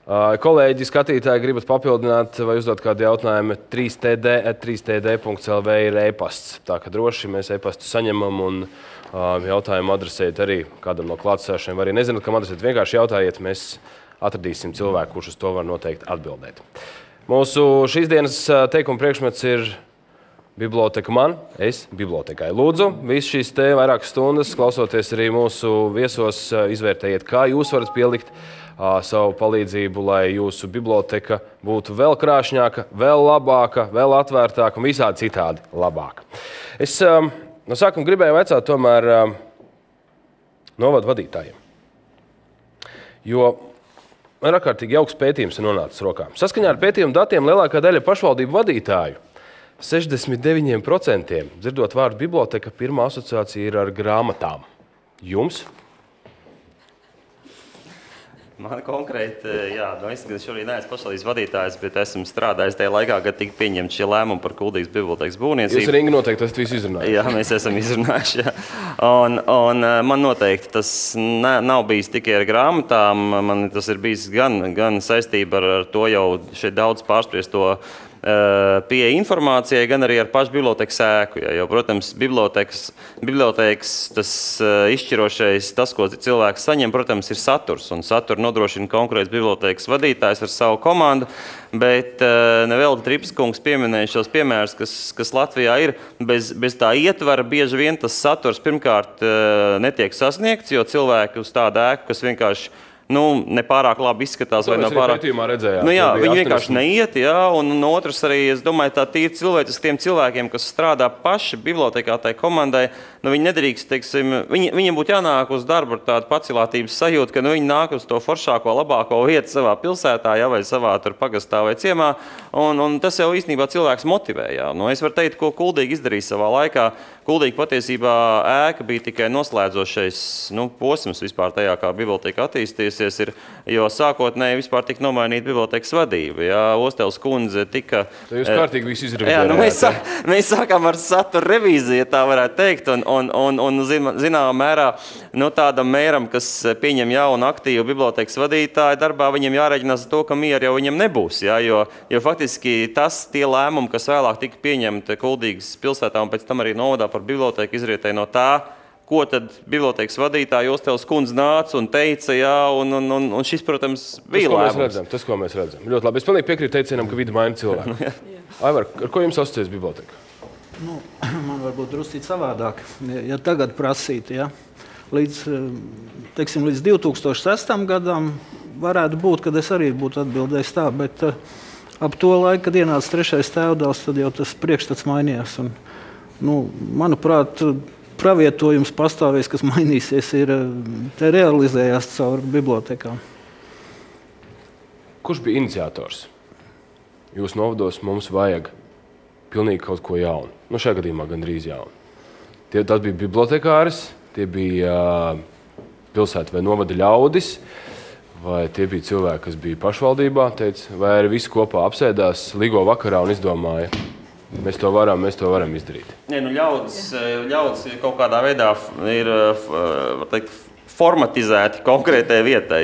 Kolēģi, skatītāji, gribat papildināt vai uzdot kādu jautājumu, 3td@3td.lv ir e-pasts. Tā ka droši mēs e-pastu saņemam un jautājumu adresēt arī kādam no klātsošiem. Vai arī nezināt, kam adresēt, vienkārši jautājiet, mēs atradīsim cilvēku, kurš uz to var noteikti atbildēt. Mūsu šīs dienas teikuma priekšmets ir biblioteka man, es bibliotekai. Lūdzu, visu šīs te vairākas stundas, klausoties arī mūsu viesos, izvērtējiet, kā jūs varat pielikt savu palīdzību, lai jūsu biblioteka būtu vēl krāšņāka, vēl labāka, vēl atvērtāka un visādi citādi labāka. Es no sākuma gribēju vaicāt tomēr novadu vadītājiem, jo ir ārkārtīgi jauks pētījums ir nonācis rokām. Saskaņā ar pētījumu datiem lielākā daļa pašvaldību vadītāju, 69%, dzirdot vārdu biblioteka, pirmā asociācija ir ar grāmatām. Jums? Man konkrēti, es šorīt neesmu pašvaldības vadītājs, bet esmu strādājis tajā laikā, kad tika pieņemti šie lēmumi par Kuldīgas bibliotekas būvniecību. Jūs ar Ingu noteikti esat visu izrunājuši. Jā, mēs esam izrunājuši. Jā. Un man noteikti tas nav bijis tikai ar grāmatām. Man tas ir bijis gan saistība ar to jau šeit daudz pārspriesto pieeja informācijai, gan arī ar pašu bibliotekas ēku. Jo, protams, bibliotekas tas izšķirošais, tas, ko cilvēks saņem, protams, ir saturs. Un saturu nodrošina konkrēts bibliotekas vadītājs ar savu komandu. Bet nevelti Tripskungs pieminēja šos piemērus, kas Latvijā ir. Bez tā ietvara bieži vien tas saturs pirmkārt netiek sasniegts, jo cilvēki uz tādu ēku, kas vienkārši nepārāk labi izskatās. Vai pārāk... redzējāt, viņi vienkārši neiet, un otrs arī, es domāju, tā tīri cilvēciski tiem cilvēkiem, kas strādā paši bibliotekā tai komandai, viņi nedrīkst, viņiem būtu jānāk uz darbu ar tādu pacilātības sajūtu, ka viņi nāk uz to foršāko, labāko vietu savā pilsētā, vai savā tur pagastā vai ciemā, un tas jau īstenībā cilvēks motivē. Es varu teikt, ko Kuldīga izdarīja savā laikā. Kuldīga patiesībā ēka bija tikai noslēdzošais posms vispār tajā, kā biblioteka attīstīsies, jo sākotnēji vispār tika nomainīta bibliotekas vadība. Ostels kundze tika... Jūs kārtīgi visu izrevizējāt. Mēs sākām ar satura revīziju, tā varētu teikt, un zināmā mērā tādam mēram, kas pieņem jaunu aktīvu bibliotekas vadītāju darbā, viņam jārēķinās to, ka miera jau viņam nebūs. Jo faktiski tie lēmumi, kas vēlāk tika pieņemti Kuldīgas pilsētā un pēc tam arī novadā par biblioteku, izrietēja no tā, ko tad bibliotekas vadītāja Ostels kundze nāca un teica, un šis, protams, bija lēmums. Tas, ko mēs redzam. Ļoti labi. Es pilnīgi piekrītu teicienam, ka vidi maina cilvēku. Aivar, ar ko jums asociējas biblioteka? Man varbūt druscīt savādāk. Ja tagad prasīt, līdz 2006. gadam varētu būt, kad es arī būtu atbildējis tā, bet ap to laiku, kad ienāca 3. tēvdēls, tad jau tas priekšstats mainījās. Manuprāt, pravietojums pastāvēs, kas mainīsies, te realizējās caur bibliotekām. Kurš bija iniciators? Jūs novados mums vajag pilnīgi kaut ko jaunu. Šajā gadījumā gandrīz jaunu. Tas bija bibliotekāris, tie bija pilsētu vai novada ļaudis, vai tie bija cilvēki, kas bija pašvaldībā, vai arī visi kopā apsēdās līgo vakarā un izdomāja, mēs to varam izdarīt. Ļaudis kaut kādā veidā ir, var teikt, formatizēti konkrētai vietai,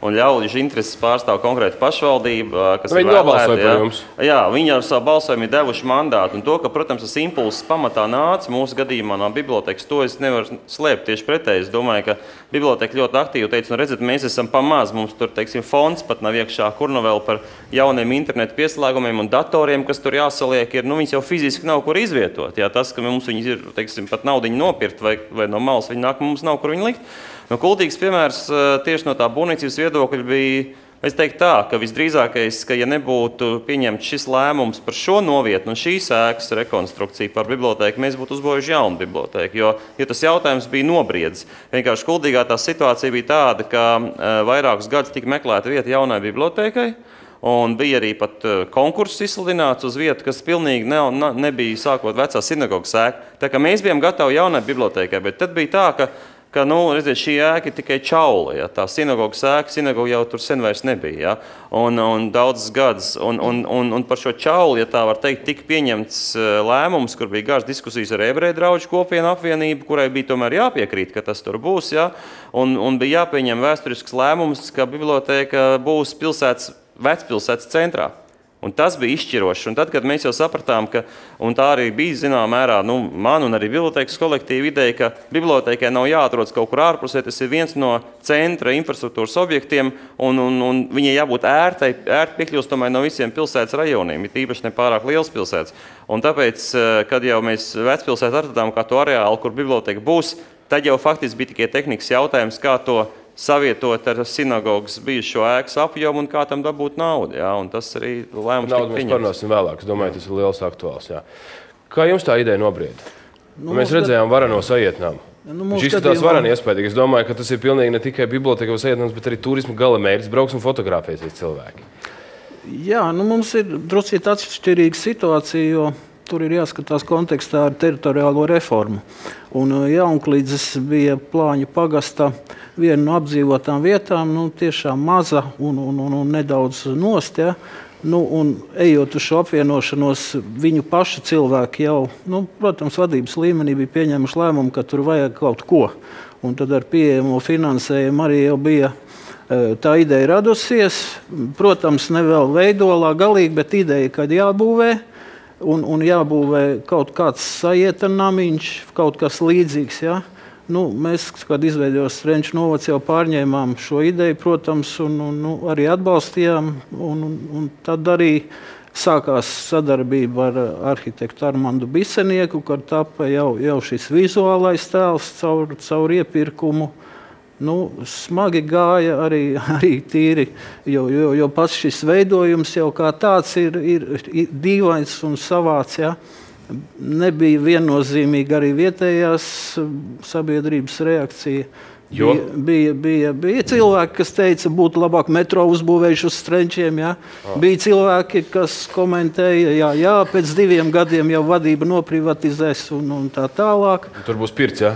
un ļaudžu intereses pārstāv konkrēti pašvaldība, kas viņi nobalsoja par jums. Viņi ar savu balsojumu ir devuši mandātu, un to, ka, protams, tas impulss pamatā nāca mūsu gadījumā no bibliotekas, to es nevaru slēpt tieši pretēji. Es domāju, ka biblioteka ļoti aktīvi teica, redzat, mēs esam pamaz, mums tur, fonds pat nav iekšā, kur vēl par jauniem internetu pieslēgumiem un datoriem, kas tur jāsaliek, viņas jau fiziski nav kur izvietot. Tas, ka mums viņas ir, pat naudiņu nopirkt vai no malas viņi nāk, mums nav kur viņi likt. Kuldīgas piemērs tieši no tā būvniecības viedokļa bija, es teiktu tā, ka visdrīzākais, ka ja nebūtu pieņemts šis lēmums par šo novietnu un šīs ēkas rekonstrukciju par biblioteku, mēs būtu uzbūvējuši jaunu biblioteku, jo tas jautājums bija nobriedzis. Vienkārši Kuldīgā tā situācija bija tāda, ka vairākus gadus tika meklēta vieta jaunai bibliotekai, un bija arī pat konkurss izsludināts uz vietu, kas pilnīgi nebija sākot vecā sinagogas ēka. Tā kā mēs bijām gatavi jaunai bibliotekai, bet tad bija tā, ka ka, redziet, šī ēka ir tikai čaula, ja? Tā sinagogas ēka, sinagoga jau tur sen vairs nebija, ja? Un daudzas gadus. Un par šo čaulu, ja tā var teikt, tika pieņemts lēmums, kur bija garas diskusijas ar ebreju draugu kopienu apvienību, kurai bija tomēr jāpiekrīt, ka tas tur būs, ja? Un bija jāpieņem vēsturisks lēmums, ka bibliotēka būs vecpilsētas centrā. Un tas bija izšķirošs. Un tad, kad mēs jau sapratām, ka, un tā arī bija zināmā mērā, man un arī bibliotēkas kolektīva ideja, ka bibliotēkai nav jāatrodas kaut kur ārpusē, tas ir viens no centra infrastruktūras objektiem, un viņai jābūt ērti piekļūst tomēr no visiem pilsētas rajoniem, ir īpaši ne pārāk liels pilsētas. Un tāpēc, kad jau mēs vecpilsētu atradām kā to areālu, kur bibliotēka būs, tad jau faktiski bija tikai tehnikas jautājums, kā to savietot ar sinagogas bijušo ēkas apjomu un kā tam dabūt naudu. Ja? Un tas arī lēmums tika pieņemts. Mēs parunāsim vēlāk. Es domāju, tas ir liels aktuāls. Jā. Kā jums tā ideja nobrieda? Mēs redzējām varano sajietnām. Viņš izskatās varani iespējīgi. Es domāju, ka tas ir pilnīgi ne tikai biblioteka sajietnāms, bet arī turisma galamērķis, brauks un fotografēsies cilvēki. Jā, mums ir drusku atšķirīga situācija, jo tur ir jāskatās kontekstā ar teritoriālo reformu. Un Jaunklīdzes bija Plāņu pagasta viena no apdzīvotām vietām, tiešām maza un nedaudz nost, ja? Un ejot uz šo apvienošanos, viņu pašu cilvēki jau, protams, vadības līmenī bija pieņēmuši lēmumu, ka tur vajag kaut ko. Un tad ar pieejamo finansējumu arī jau bija tā ideja radusies. Protams, ne vēl veidolā galīgi, bet ideja, kad jābūvē. Un jābūvē kaut kāds sajieta namiņš, kaut kas līdzīgs. Ja? Mēs, kad izveidojos Renču novads, jau pārņēmām šo ideju, protams, un arī atbalstījām. Un tad arī sākās sadarbība ar arhitektu Armandu Bisenieku, kad tapa jau šis vizuālais tēls caur iepirkumu. Smagi gāja arī tīri, jo pats šis veidojums jau kā tāds ir dīvains un savāds. Ja? Nebija viennozīmīgi arī vietējās sabiedrības reakcija. Bija cilvēki, kas teica, būtu labāk metro uzbūvējuši uz Strenčiem. Ja? Bija cilvēki, kas komentēja, jā, pēc 2 gadiem jau vadība noprivatizēs un tā tālāk. Tur būs pirts, ja?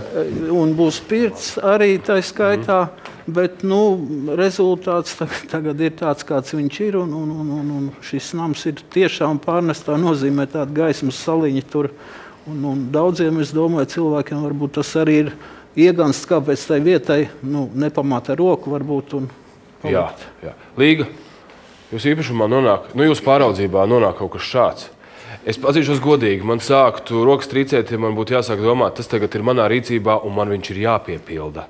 Un būs pirts arī tā skaitā, bet rezultāts tagad ir tāds, kāds viņš ir, un šis nams ir tiešām pārnestā nozīmē tāda gaismas saliņa tur. Un daudziem, es domāju, cilvēkiem varbūt tas arī ir iegansts, kāpēc tai vietai nepamāta roku varbūt un palikt. Jā. Līga, jūs īpašumā nonāk, jūs pāraudzībā nonāk kaut kas šāds. Es atzīšos godīgi, man sāktu rokas trīcēt, ja man būtu jāsāk domāt, tas tagad ir manā rīcībā un man viņš ir jāpiepilda.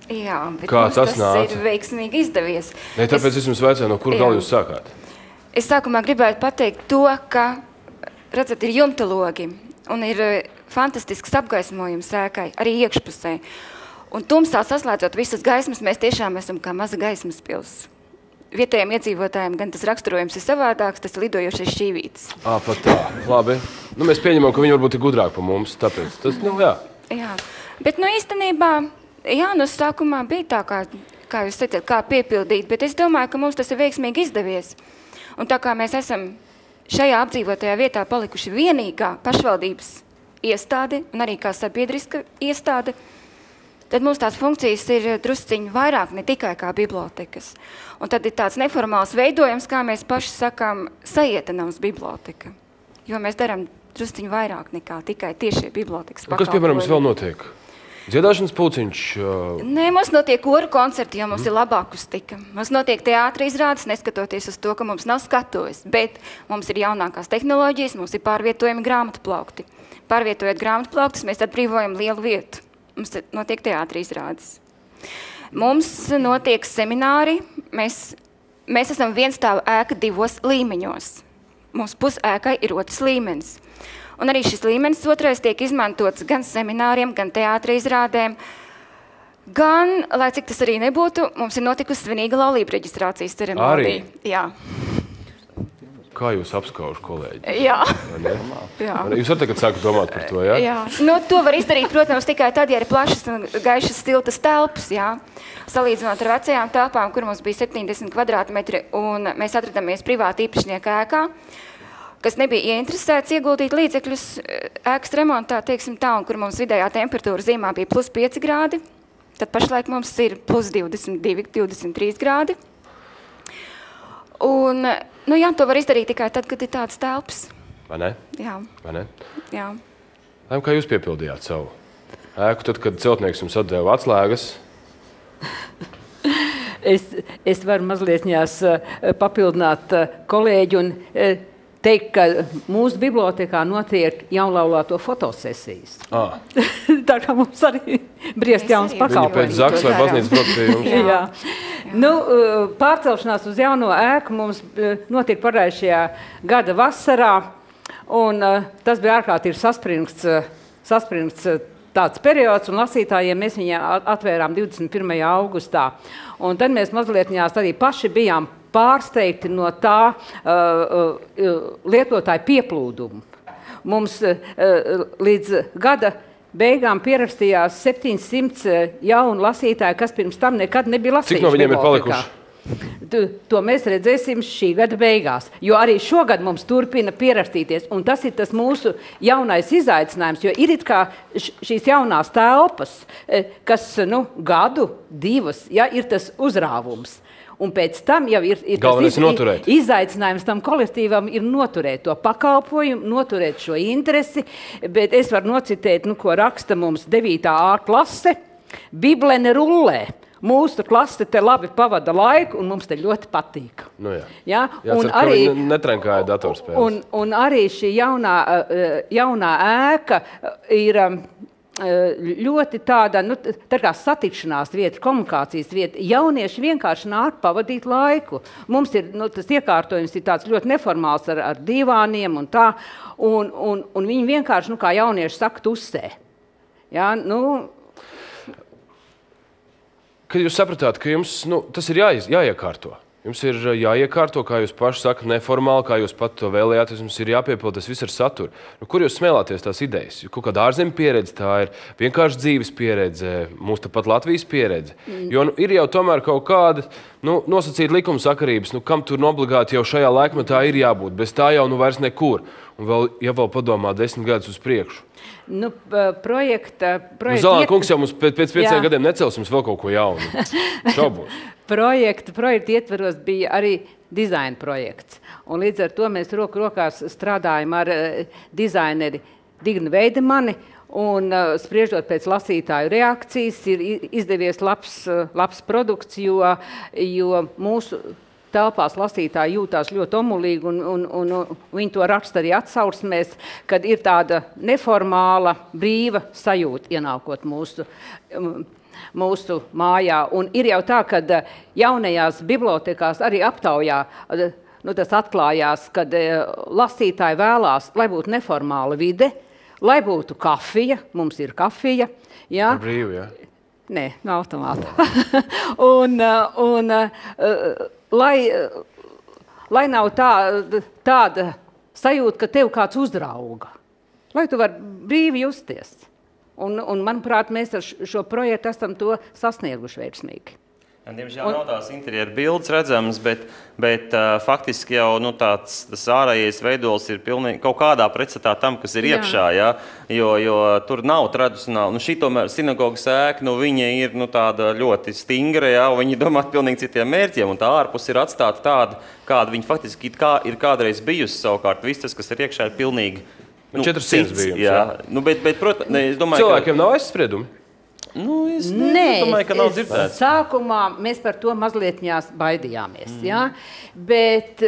Jā, bet kā tas ir veiksmīgi izdevies. Ne, tāpēc es jums vajadzēju, no kur galu jūs sākāt? Es sākumā gribētu pateikt to, ka, redzat, ir jumtalogi un ir fantastisks apgaismojums ēkai, arī iekšpusē. Un tumsā saslēdzot visas gaismas, mēs tiešām esam kā maza gaismas pils. Vietējiem iedzīvotājiem gan tas raksturojums ir savādāks, tas ir lidojošais šķīvītis. Pat tā, labi. Mēs pieņemam, ka viņi varbūt ir gudrāk par mums, tāpēc tas, jā. Jā, bet īstenībā, sākumā bija tā, kā jūs teicāt, kā piepildīt, bet es domāju, ka mums tas ir veiksmīgi izdevies. Un tā kā mēs esam šajā apdzīvotajā vietā palikuši vienīgā pašvaldības iestāde un arī kā sabiedriska iestāde, tad mums tās funkcijas ir drusciņi vairāk, ne tikai kā bibliotekas. Un tad ir tāds neformāls veidojums, kā mēs paši sakām, sajietanams biblioteka. Jo mēs darām drusciņi vairāk nekā tikai tiešie bibliotekas pakalpojumi. Kas, piemēram, vēl notiek? Dziedāšanas pulciņš? Nē, mums notiek koru koncerti, jo mums ir laba akustika. Mums notiek teātra izrādes, neskatoties uz to, ka mums nav skatuves, bet mums ir jaunākās tehnoloģijas, mums ir pārvietojami grāmatplaukti. Pārvietojot grāmatplauktus, mēs atbrīvojam lielu vietu. Mums notiek teātra izrādes. Mums notiek semināri. Mēs esam vienstāvu ēka 2 līmeņos. Mums pusēkai ir 2. līmenis. Un arī šis līmenis 2. tiek izmantots gan semināriem, gan teātra izrādēm. Gan, lai cik tas arī nebūtu, mums ir notikusi svinīga laulību reģistrācijas ceremonija. Jā. Kā jūs apskaužu kolēģi? Jā. Jā. Jūs arī tagad sākat domāt par to, jā? Jā. To var izdarīt, protams, tikai tad, ja ir plašas un gaišas tiltas telpas, jā. Salīdzinot ar vecajām telpām, kur mums bija 70 kvadrātmetri, un mēs atradamies privāti īpašnieka ēkā, kas nebija ieinteresēts ieguldīt līdzekļus ēkas remontā, teiksim tā, un kur mums vidējā temperatūra zīmā bija +5 grādi. Tad pašlaik mums ir plus 22, 23 grādi. Un, nu jā, to var izdarīt tikai tad, kad ir tāds telps. Vai ne? Jā. Vai ne? Jā. Kā jūs piepildījāt savu ēku, tad, kad celtnieks jums atdeva atslēgas? Es varu mazliet papildināt kolēģi un teikt, ka mūsu bibliotekā notiek jaunlaulāto fotosesijas. Tā kā mums arī briest jauns pakalpojums. Viņi pēc Zaks vai baznīcas brauc pie jums? Jā. Nu, pārcelšanās uz jauno ēku mums notiek pagājušajā gada vasarā, un tas bija ārkārtīgi saspringts tāds periods, un lasītājiem mēs viņu atvērām 21. augustā. Un tad mēs mazliet arī paši bijām pārsteigti no tā lietotāju pieplūdumu. Mums līdz gada beigām pierakstījās 700 jaunu lasītāju, kas pirms tam nekad nebija lasījuši. Cik no viņiem ir palikuši? To mēs redzēsim šī gada beigās, jo arī šogad mums turpina pierakstīties, un tas ir tas mūsu jaunais izaicinājums, jo ir it kā šīs jaunās telpas, kas, nu, gadu, divas, ja, ir tas uzrāvums. Un pēc tam jau ir tas izaicinājums tam kolektīvam ir noturēt to pakalpojumu, noturēt šo interesi, bet es varu nocitēt, nu, ko raksta mums 9. A klase, Biblene rullē. Mūsu klase te labi pavada laiku, un mums te ļoti patīk. Nu jā. Ja? Jācer, ka viņi netrenkāja datorspēles. Un arī šī jaunā ēka ir ļoti tāda, nu, tā kā satikšanās vieta, komunikācijas vieta. Jaunieši vienkārši nāk pavadīt laiku. Mums ir, nu, tas iekārtojums ir tāds ļoti neformāls ar divāniem un tā, un viņi vienkārši, nu, kā jaunieši saka, tusē. Ja? Nu, kad jūs sapratāt, ka jums, nu, tas ir jāiekārto. Jums ir jāiekārto, kā jūs paši sakat, neformāli, kā jūs pat to vēlējāties, jums ir jāpiepild tas viss ar saturu. Nu, kur jūs smēlāties tās idejas? Kaut kāda ārzemju pieredze, tā ir vienkārši dzīves pieredze, mūsu tāpat Latvijas pieredze. Jo nu, ir jau tomēr kaut kāda, nu, nosacīta likumsakarības, nu, kam tur obligāti jau šajā laikmetā ir jābūt, bez tā jau nu vairs nekur. Un vēl padomā 10 gadus uz priekšu. Nu, projekta Zalāna kungs jau mums pēc 5 gadiem necels mums vēl kaut ko jaunu. Šaubos. Projekta ietveros bija arī dizaina projekts. Un līdz ar to mēs roku rokās strādājam ar dizaineri Dignu Veidemani. Un spriežot pēc lasītāju reakcijas, ir izdevies labs produkts, jo mūsu telpās lasītāji jūtās ļoti omulīgi, un viņi to raksta arī atsaursmēs, kad ir tāda neformāla, brīva sajūta ienākot mūsu mājā. Un ir jau tā, ka jaunajās bibliotekās arī aptaujā, nu, tas atklājās, kad lasītāji vēlās, lai būtu neformāla vide, lai būtu kafija, mums ir kafija. Ja? Ar brīvu, ja? Nē, no automāta. Lai nav tāda sajūta, ka tev kāds uzrauga. Lai tu vari brīvi justies. Un manuprāt, mēs ar šo projektu esam to sasnieguši veiksmīgi. Diemžēl nav tās interjeru bildes redzamas, bet faktiski jau nu, tas ārējais veidols ir pilnīgi kaut kādā pretstatā tam, kas ir iekšā. Ja? Jo tur nav tradicionāli. Nu, šī tomēr sinagogas ēka, nu, viņa ir nu, tāda ļoti stingra, ja? Viņi domā pilnīgi citiem mērķiem, un tā ārpus ir atstāta tāda, kāda viņa faktiski ir kādreiz bijusi savukārt. Viss tas, kas ir iekšā, ir pilnīgi nu, 400 bijums. Ja? Nu, bet, protams, es domāju, cilvēkiem nav aizspriedumi? Nu, es domāju, ka nav dzirdēts. Sākumā mēs par to mazliet baidījāmies. Ja? Bet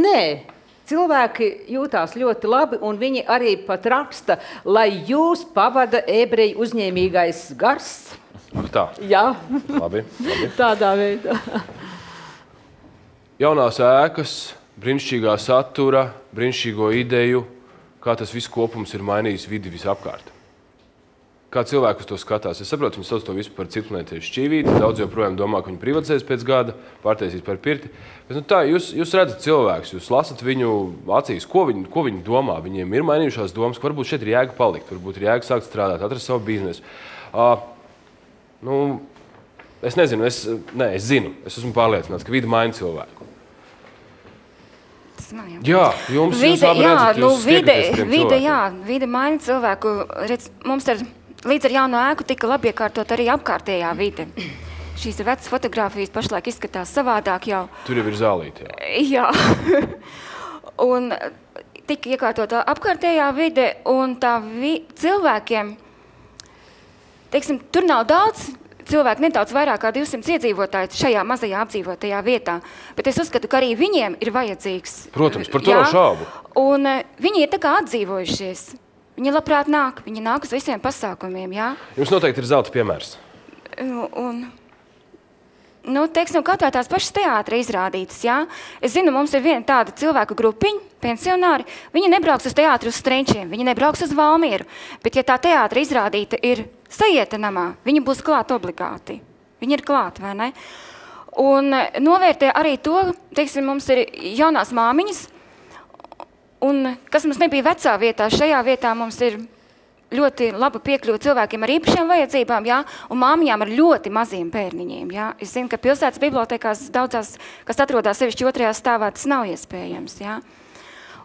nē, cilvēki jūtās ļoti labi, un viņi arī pat raksta, lai jūs pavada ebreju uzņēmīgais gars. Tā. Jā. Labi. Tādā veidā. Jaunās ēkas, brīnišķīgā satura, brīnišķīgo ideju, kā tas viss kopums ir mainījis vidi visapkārt. Kā cilvēki uz to skatās? Es saprotu, viņi sauc to visu par ciklonētiešu šķīvīti. Daudz joprojām domā, ka viņi privatizēs pēc gada, pārtaisīs par pirti. Bet, nu, tā, jūs redzat cilvēkus, jūs lasat viņu acīs, ko viņi domā. Viņiem ir mainījušās domas, ka varbūt šeit ir jēga palikt, varbūt ir jēga sākt strādāt, atrast savu biznesu. Nu, es nezinu, es zinu, es esmu pārliecināts, ka vide maina cilvēku. Jā, jums abi redzat, jūs stiekaties tiem cilvēkiem. Vide maina cilvēku. Redz, mums ar līdz ar jauno ēku tika labi iekārtot arī apkārtējā vide. Šīs ir vecas fotogrāfijas, pašlaik izskatās savādāk jau. Tur jau ir zālīti. Jā. Un tika iekārtota apkārtējā vide, un tā cilvēkiem, teiksim, tur nav daudz cilvēku, nedaudz vairāk kā 200 iedzīvotāji šajā mazajā apdzīvotajā vietā, bet es uzskatu, ka arī viņiem ir vajadzīgs. Protams, par to nav šaubu. Un viņi ir tā kā atdzīvojušies. Viņi labprāt nāk, viņi nāk uz visiem pasākumiem, jā. Jums noteikti ir zelta piemērs. Teiksim, katrā tās pašas teātra izrādītas, jā. Es zinu, mums ir viena tāda cilvēku grupiņa, pensionāri, viņi nebrauks uz teātru uz Strenčiem, viņi nebrauks uz Valmieru, bet ja tā teātra izrādīta ir Sajieta namā, viņi būs klāt obligāti. Viņi ir klāt, vai ne? Un novērtē arī to, teiksim, mums ir jaunās māmiņas, un kas mums nebija vecā vietā, šajā vietā mums ir ļoti laba piekļuva cilvēkiem ar īpašiem vajadzībām, jā, un māmiņām ar ļoti maziem bērniņiem, jā. Es zinu, ka pilsētas bibliotekās daudzās, kas atrodas sevišķi 2. stāvā, tas nav iespējams, jā.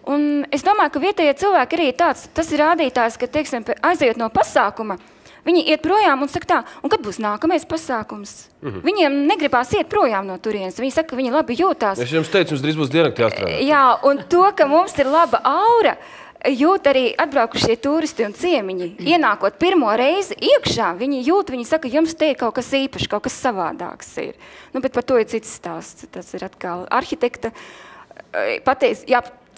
Un es domāju, ka vietējie cilvēki arī tāds, tas ir rādītājs, ka, teiksim, aizejot no pasākuma, viņi iet projām un saka tā, un kad būs nākamais pasākums? Viņiem negribās iet projām no turienes. Viņi saka, ka viņi labi jūtās. Es jums teicu, jums drīz būs diennakti jāstrādā. Jā, un to, ka mums ir laba aura, jūt arī atbraukušie turisti un ciemiņi. Ienākot pirmo reizi iekšā, viņi jūt, viņi saka, jums te ir kaut kas īpašs, kaut kas savādāks ir. Bet par to ir cits stāsts. Tas ir atkal arhitekta,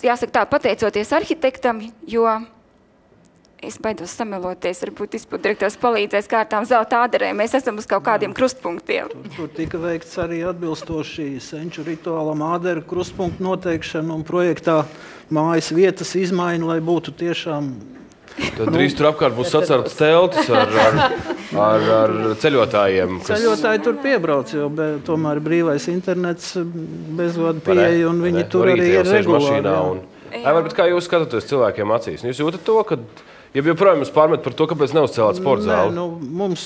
jāsaka tā, pateicoties arhitektam, jo es baidos sameloties, varbūt izpildirektors palīdzēs kārtām zelta āderē. Mēs esam uz kaut kādiem krustpunktiem. Tur tika veikts arī atbilstoši senču rituālam āderu krustpunktu noteikšanu un projektā mājas vietas izmaiņa, lai būtu tiešām... Tad drīz tur apkārt būs saceltas teltis ar ceļotājiem. Ceļotāji tur piebrauc, jo tomēr brīvais internets bezvadu pieeja un viņi tur arī ir regulāri. Bet kā jūs skatāties cilvēkiem acīs? Jūs jūtat to, ka joprojām jums pārmet par to, kāpēc neuzcēlāt sporta zāli? Mums,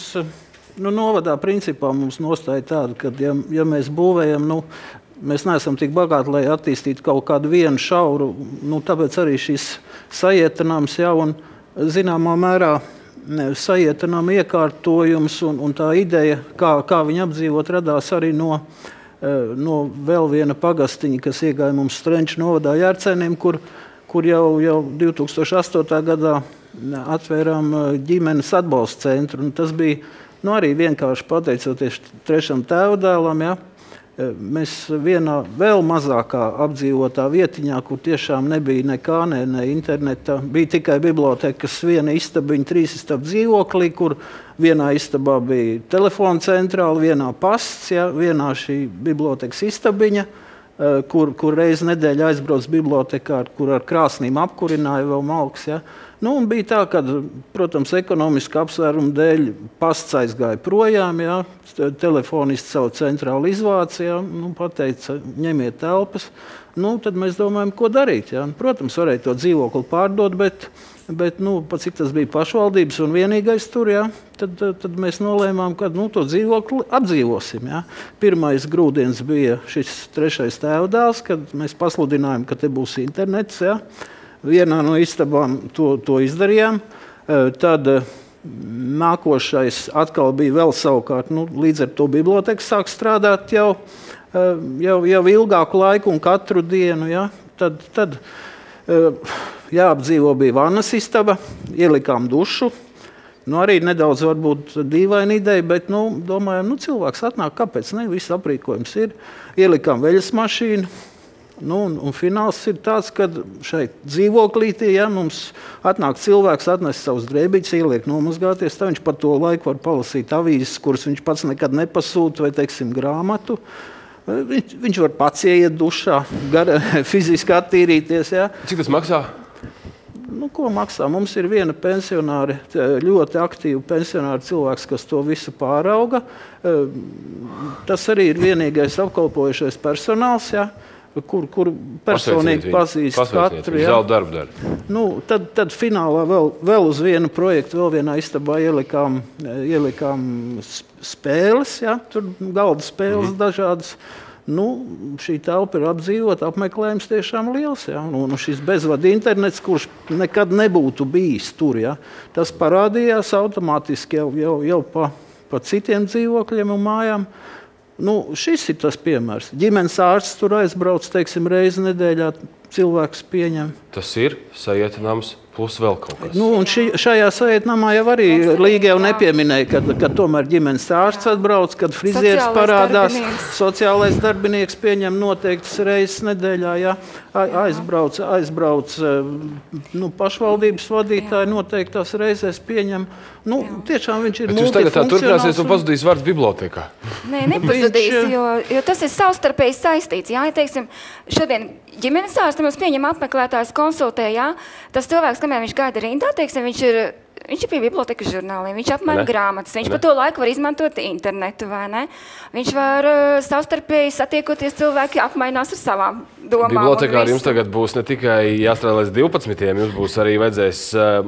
novadā principā mums nostāja tāda, ka ja mēs būvējam, mēs neesam tik bagāti, lai attīstītu kaut kādu vienu šauru, tāpēc arī šis Sajieta nams, jā, un zināmā mērā Sajieta nama iekārtojums un tā ideja, kā viņi apdzīvot, radās arī no vēl viena pagastiņa, kas iegāja mums Strenču novadā Jērcēniem, kur jau 2008. gadā atvērām ģimenes atbalsta centru. Un tas bija arī vienkārši pateicoties 3. tēvdēlam. Ja? Mēs vienā vēl mazākā apdzīvotā vietiņā, kur tiešām nebija nekā, ne interneta, bija tikai bibliotekas viena istabiņa, 3 istabu dzīvoklī, kur vienā istabā bija telefona centrāla, vienā pasts, ja? Vienā šī bibliotekas istabiņa, kur reizi nedēļa aizbrauc bibliotekā, kur ar krāsnīm apkurināja vēl malks. Ja? Un bija tā, ka, protams, ekonomiski apsvērumu dēļ pasts aizgāja projām, ja? Telefonists savu centrālu izvāca, ja? Pateica, ņemiet telpas. Tad mēs domājam, ko darīt. Ja? Protams, varēja to dzīvokli pārdot, bet pat cik tas bija pašvaldības un vienīgais tur, ja? Tad mēs nolēmām, ka to dzīvokli apdzīvosim. Ja? Pirmais grūdienis bija šis 3. tēvdēls, kad mēs pasludinājām, ka te būs internets. Ja? Vienā no istabām to izdarījām. Tad nākošais atkal bija vēl savukārt, līdz ar to biblioteka sāk strādāt jau ilgāku laiku un katru dienu. Ja? Tad jāapdzīvo bija vannas istaba, ielikām dušu. Arī nedaudz varbūt dīvaina ideja, bet domājam, cilvēks atnāk, kāpēc ne, viss aprīkojums ir. Ielikām veļas mašīnu. Un fināls ir tāds, ka šeit dzīvoklītī, ja, mums atnāk cilvēks, atnes savus drēbiņus, ieliek nomazgāties, tā viņš par to laiku var palasīt avīzes, kuras viņš pats nekad nepasūta, vai, teiksim, grāmatu. Viņš var pats ieiet dušā, fiziski attīrīties. Ja. Cik tas maksā? Ko maksā? Mums ir viena pensionāri, ļoti aktīva pensionāra cilvēks, kas to visu pārauga. Tas arī ir vienīgais apkalpojušais personāls, ja. Kur personīgi pazīst katru. Ja? Zelta darbu dara. Tad finālā vēl uz vienu projektu, vēl vienā istabā ielikām spēles, ja? Tur galda spēles dažādas. Nu, šī telpa ir apdzīvota, apmeklējums tiešām liels. Ja? Un šis bezvadu internets, kurš nekad nebūtu bijis tur, ja? Tas parādījās automātiski jau pa citiem dzīvokļiem un mājām. Nu, šis ir tas piemērs. Ģimenes ārsts tur aizbrauc, teiksim, reizi nedēļā cilvēks pieņem. Tas ir saietinājums plus vēl kaut kas. Nu, un šajā sajietinājumā jau arī Līga jau nepieminēja, ka tomēr ģimenes ārsts atbrauc, kad frizieris parādās, sociālais darbinieks pieņem noteiktas reizes nedēļā, ja? aizbrauc pašvaldības vadītāji noteiktās reizēs pieņem. Nu, tiešām viņš ir multifunkcionāls. Bet jūs tagad tā turpināsies un pazudīs vārds bibliotēkā? Nē, nepazudīs, jo tas ir savstarpēji saistīts. Jā, ja teiksim, šodien ģimenes ārsti mums pieņem apmeklētājs konsultē, jā, tas cilvēks, kamēr viņš gaida rindā, teiksim, viņš ir pie bibliotekas žurnāliem, viņš apmaina grāmatas, viņš pa to laiku var izmantot internetu, vai ne? Viņš var savstarpēji satiekoties, cilvēki apmainās ar savām domām. Bibliotekā jums tagad būs ne tikai jāstrādā līdz 12, jums būs arī vajadzēs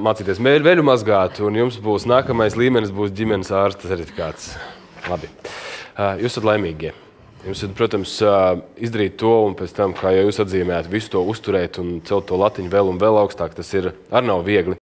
mācīties veļu mazgāt, un jums būs nākamais līmenis, būs ģimenes ārsta certifikāts. Labi. Jūs esat laimīgie. Jums ir, protams, izdarīt to, un pēc tam, kā jau jūs atzīmējāt, visu to uzturēt un celt to latiņu vēl un vēl augstāk, tas ir arī nav viegli.